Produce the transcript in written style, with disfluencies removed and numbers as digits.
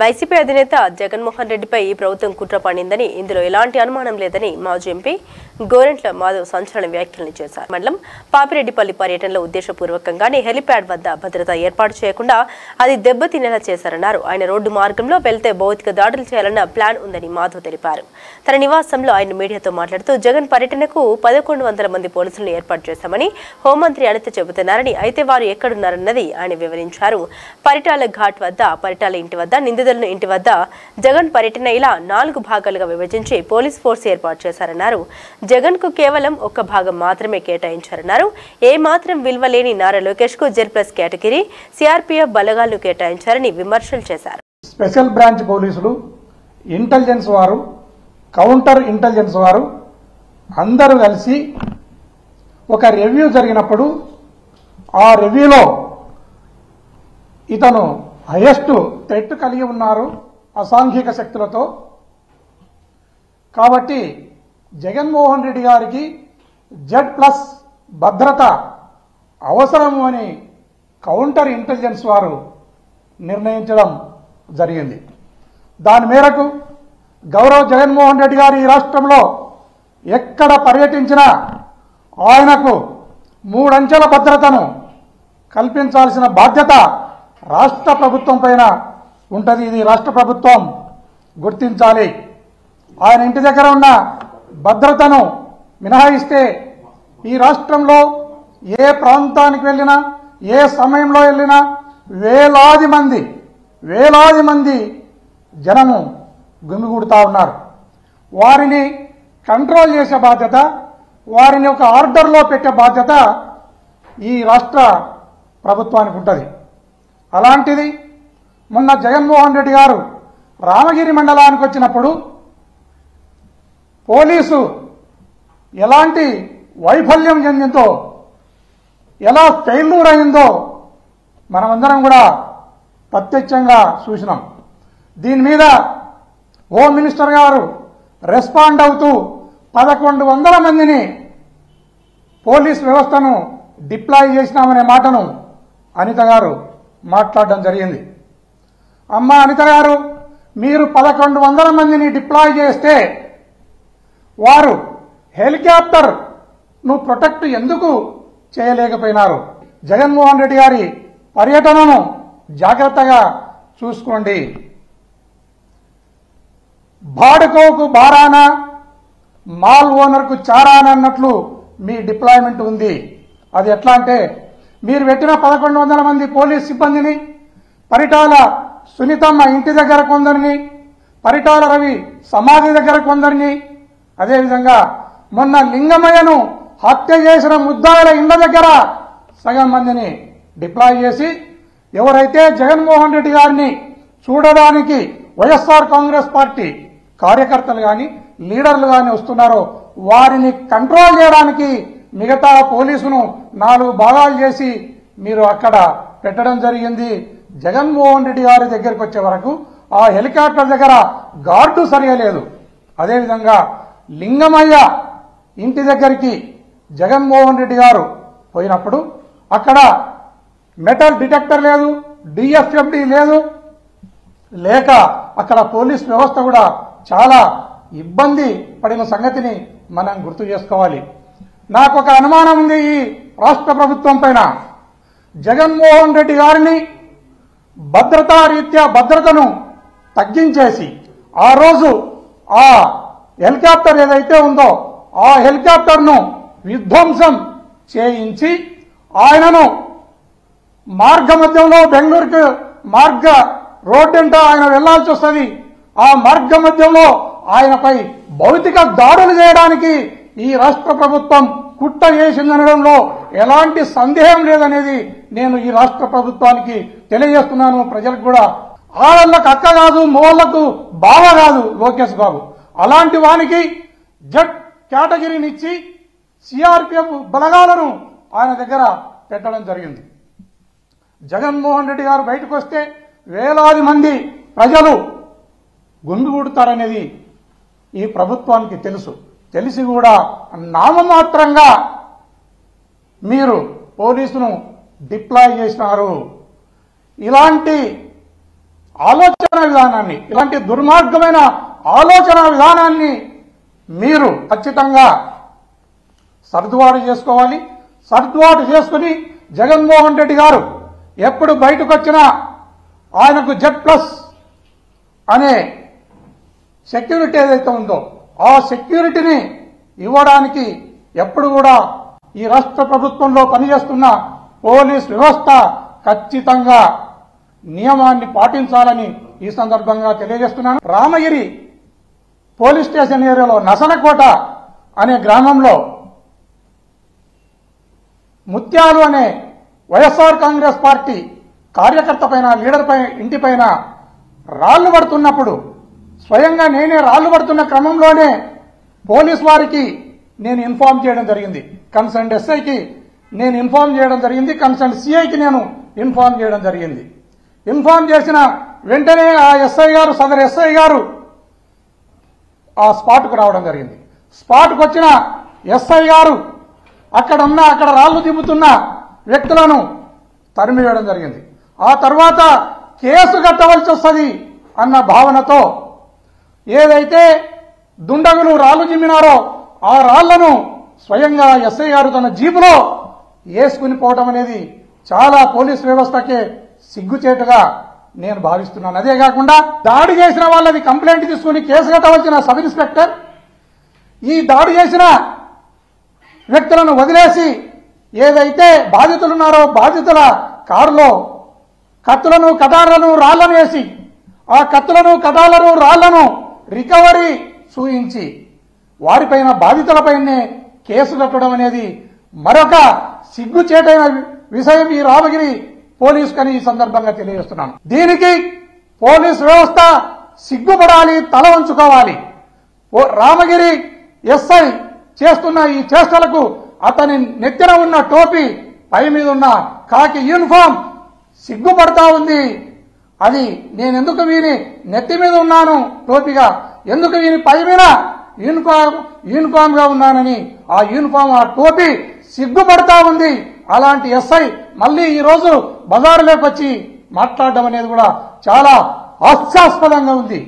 YCP అధినేత జగన్మోహన్ రెడ్డిపై ఈ ప్రభుత్వం కుట్ర పడిందని ఇందులో ఎలాంటి అనుమానం లేదని మాజీ ఎంపీ గోరెంట్ల మాధవ్ సంచలన వ్యాఖ్యలు చేశారు. మండలం పాపిరెడ్డిపల్లి పర్యటనలో ఉద్దేశపూర్వకంగానే హెలిప్యాడ్ వద్ద భద్రత ఏర్పాటు చేయకుండా అది దెబ్బతినేలా చేశారన్నారు. ఆయన రోడ్డు మార్గంలో వెళ్తే భౌతిక దాడులు చేయాలన్న ప్లాన్ ఉందని మాధవ్ తెలిపారు. తన నివాసంలో ఆయన మీడియాతో మాట్లాడుతూ జగన్ పర్యటనకు 1100 మంది పోలీసులను ఏర్పాటు చేశామని హోంమంత్రి అనిత చెబుతున్నారని, అయితే వారు ఎక్కడున్నారన్నది ఆయన వివరించారు. పరిటాల ఘాట్ వద్ద, పరిటాల ఇంటి వద్ద, నిందితులను ఇంటి వద్ద జగన్ పర్యటన ఇలా 4 భాగాలుగా విభజించి పోలీస్ ఫోర్స్ ఏర్పాటు చేశారన్నారు. జగన్ కు కేవలం 1 భాగం మాత్రమే కేటాయించారన్నారు. ఏ మాత్రం విలువ లేని నారా లోకేష్ కు Z+ కేటగిరీ సిఆర్పీఎఫ్ బలగాలను కేటాయించారని విమర్శలు చేశారు. స్పెషల్ బ్రాంచ్ పోలీసులు, ఇంటెలిజెన్స్ వారు, కౌంటర్ ఇంటెలిజెన్స్ వారు అందరూ కలిసి ఒక రివ్యూ జరిగినప్పుడు ఆ రివ్యూలో ఇతను హైయెస్ట్ థ్రెట్ కలిగి ఉన్నారు అసాంఘిక శక్తులతో. కాబట్టి జగన్మోహన్ రెడ్డి గారికి Z+ భద్రత అవసరము అని కౌంటర్ ఇంటెలిజెన్స్ వారు నిర్ణయించడం జరిగింది. దాని మేరకు గౌరవ జగన్మోహన్ రెడ్డి గారు ఈ రాష్ట్రంలో ఎక్కడ పర్యటించినా ఆయనకు 3 అంచెల భద్రతను కల్పించాల్సిన బాధ్యత రాష్ట్ర ప్రభుత్వం పైన ఉంటుంది. ఇది రాష్ట్ర ప్రభుత్వం గుర్తించాలి. ఆయన ఇంటి దగ్గర ఉన్న భద్రతను మినహాయిస్తే ఈ రాష్ట్రంలో ఏ ప్రాంతానికి వెళ్ళినా, ఏ సమయంలో వెళ్ళినా వేలాది మంది జనము గుమిగూడుతా ఉన్నారు. వారిని కంట్రోల్ చేసే బాధ్యత, వారిని ఒక ఆర్డర్లో పెట్టే బాధ్యత ఈ రాష్ట్ర ప్రభుత్వానికి ఉంటుంది. అలాంటిది మొన్న జగన్మోహన్ రెడ్డి గారు రామగిరి మండలానికి వచ్చినప్పుడు పోలీసు ఎలాంటి వైఫల్యం చెందిందో, ఎలా ఫెయిల్యూర్ అయిందో మనమందరం కూడా ప్రత్యక్షంగా చూసినాం. దీని మీద హోమ్ మినిస్టర్ గారు రెస్పాండ్ అవుతూ 1100 మందిని పోలీస్ వ్యవస్థను డిప్లాయ్ చేసినామనే మాటను అనిత గారు మాట్లాడడం జరిగింది. అమ్మ అనిత గారు, మీరు 1100 మందిని డిప్లాయ్ చేస్తే వారు హెలికాప్టర్ ప్రొటెక్ట్ ఎందుకు చేయలేకపోయినారు? జగన్మోహన్ రెడ్డి గారి పర్యటనను జాగ్రత్తగా చూసుకోండి. బాడుకోకు బారానా, మాల్ ఓనర్కు చారానా అన్నట్లు మీ డిప్లాయ్మెంట్ ఉంది. అది ఎట్లా అంటే, మీరు పెట్టిన 1100 మంది పోలీస్ సిబ్బందిని పరిటాల సునీతమ్మ ఇంటి దగ్గర కొందరిని, పరిటాల రవి సమాధి దగ్గర కొందరిని, అదేవిధంగా మొన్న లింగమయ్యను హత్య చేసిన ముద్దాయిల ఇళ్ల దగ్గర సగం మందిని డిప్లాయ్ చేసి, ఎవరైతే జగన్మోహన్ రెడ్డి గారిని చూడడానికి వైఎస్ఆర్ కాంగ్రెస్ పార్టీ కార్యకర్తలు కానీ, లీడర్లు కానీ వస్తున్నారో వారిని కంట్రోల్ చేయడానికి మిగతా పోలీసును 4 భాగాలు చేసి మీరు అక్కడ పెట్టడం జరిగింది. జగన్మోహన్ రెడ్డి గారి దగ్గరికి వచ్చే వరకు ఆ హెలికాప్టర్ దగ్గర గార్డు సరియలేదు. అదేవిధంగా లింగమయ్య ఇంటి దగ్గరికి జగన్మోహన్ రెడ్డి గారు పోయినప్పుడు అక్కడ మెటల్ డిటెక్టర్ లేదు, డిఎఫ్ఎఫ్డి లేదు, లేక అక్కడ పోలీస్ వ్యవస్థ కూడా చాలా ఇబ్బంది పడిన సంగతిని మనం గుర్తు చేసుకోవాలి. నాకు ఒక అనుమానం ఉంది ఈ రాష్ట్ర ప్రభుత్వం పైన. జగన్మోహన్ రెడ్డి గారిని భద్రతా రీత్యా భద్రతను తగ్గించేసి ఆ రోజు ఆ హెలికాప్టర్ ఏదైతే ఉందో ఆ హెలికాప్టర్ను విధ్వంసం చేయించి ఆయనను మార్గ మధ్యంలో బెంగళూరుకు మార్గ రోడ్డు అంటే ఆయన వెళ్లాల్సి వస్తుంది. ఆ మార్గ మధ్యంలో ఆయనపై భౌతిక దాడులు చేయడానికి ఈ రాష్ట్ర ప్రభుత్వం కుట్ర చేసిందనడంలో ఎలాంటి సందేహం లేదనేది నేను ఈ రాష్ట్ర ప్రభుత్వానికి తెలియజేస్తున్నాను. ప్రజలకు కూడా ఆడళ్లకు అక్క కాదు, మోళ్లకు బావ కాదు లోకేష్ బాబు. అలాంటి వానికి Z కేటగిరీనిచ్చి సిఆర్పీఎఫ్ బలగాలను ఆయన దగ్గర పెట్టడం జరిగింది. జగన్మోహన్ రెడ్డి గారు బయటకు వస్తే వేలాది మంది ప్రజలు గుమిగూడుతారనేది ఈ ప్రభుత్వానికి తెలిసి కూడా నామమాత్రంగా మీరు పోలీసును డిప్లాయ్ చేసినారు. ఇలాంటి ఆలోచన విధానాన్ని, ఇలాంటి దుర్మార్గమైన ఆలోచన విధానాన్ని మీరు ఖచ్చితంగా సర్దుబాటు చేసుకోవాలి. సర్దుబాటు చేసుకుని జగన్మోహన్ రెడ్డి గారు ఎప్పుడు బయటకు వచ్చినా ఆయనకు Z+ అనే సెక్యూరిటీ ఏదైతే ఉందో ఆ సెక్యూరిటీని ఇవ్వడానికి ఎప్పుడు కూడా ఈ రాష్ట్ర ప్రభుత్వంలో పనిచేస్తున్న పోలీస్ వ్యవస్థ ఖచ్చితంగా నియమాన్ని పాటించాలని ఈ సందర్భంగా తెలియజేస్తున్నాను. రామగిరి పోలీస్ స్టేషన్ ఏరియాలో నసనకోట అనే గ్రామంలో ముత్యాలు అనే వైఎస్ఆర్ కాంగ్రెస్ పార్టీ కార్యకర్త పైన, లీడర్ పైన, ఇంటిపైన రాళ్లు పడుతున్నప్పుడు స్వయంగా నేనే రాళ్లు పడుతున్న క్రమంలోనే పోలీస్ వారికి నేను ఇన్ఫార్మ్ చేయడం జరిగింది. కన్సర్న్ ఎస్ఐకి నేను ఇన్ఫార్మ్ చేయడం జరిగింది. కన్సర్న్ సిఐకి నేను ఇన్ఫార్మ్ చేయడం జరిగింది. ఇన్ఫార్మ్ చేసిన వెంటనే ఆ ఎస్ఐ గారు, సదరు ఎస్ఐ గారు ఆ స్పాట్కు రావడం జరిగింది. స్పాట్కు వచ్చిన ఎస్ఐ గారు అక్కడ రాళ్లు దింపుతున్న వ్యక్తులను తరిమివేయడం జరిగింది. ఆ తర్వాత కేసు కట్టవలసి వస్తుంది అన్న భావనతో ఏదైతే దుండగులు రాళ్లు జిమ్మినారో ఆ రాళ్లను స్వయంగా ఎస్ఐ గారు తన జీపులో వేసుకుని పోవడం అనేది చాలా పోలీస్ వ్యవస్థకే సిగ్గుచేటుగా నేను భావిస్తున్నాను. అదే కాకుండా దాడి చేసిన వాళ్ళది కంప్లైంట్ తీసుకుని కేసు కట్టవలసిన సబ్ ఇన్స్పెక్టర్ ఈ దాడి చేసిన వ్యక్తులను వదిలేసి ఏదైతే బాధితులున్నారో బాధితుల కారులో కత్తులను, కటార్లను, రాళ్లను వేసి ఆ కత్తులను, కటార్లను, రాళ్లను రికవరీ చూయించి వారిపైన, బాధితులపైనే కేసు కట్టడం అనేది మరొక సిగ్గుచేటైన విషయం ఈ రామగిరి పోలీస్ కని ఈ సందర్భంగా తెలియజేస్తున్నాను. దీనికి పోలీస్ వ్యవస్థ సిగ్గుపడాలి, తల వంచుకోవాలి. రామగిరి ఎస్ఐ చేస్తున్న ఈ చేష్టలకు అతని నెత్తిన ఉన్న టోపీ, పై మీద ఉన్న కాకి యూనిఫామ్ సిగ్గుపడతా ఉంది. అది నేనెందుకు వీని నెత్తి మీద ఉన్నాను టోపీగా, ఎందుకు వీని పై మీద యూనిఫామ్ గా ఉన్నానని ఆ యూనిఫామ్, ఆ టోపీ సిగ్గుపడతా ఉంది. అలాంటి ఎస్ఐ మళ్ళీ ఈ రోజు బజారులోకి వచ్చి మాట్లాడడం అనేది కూడా చాలా హాస్యాస్పదంగా ఉంది.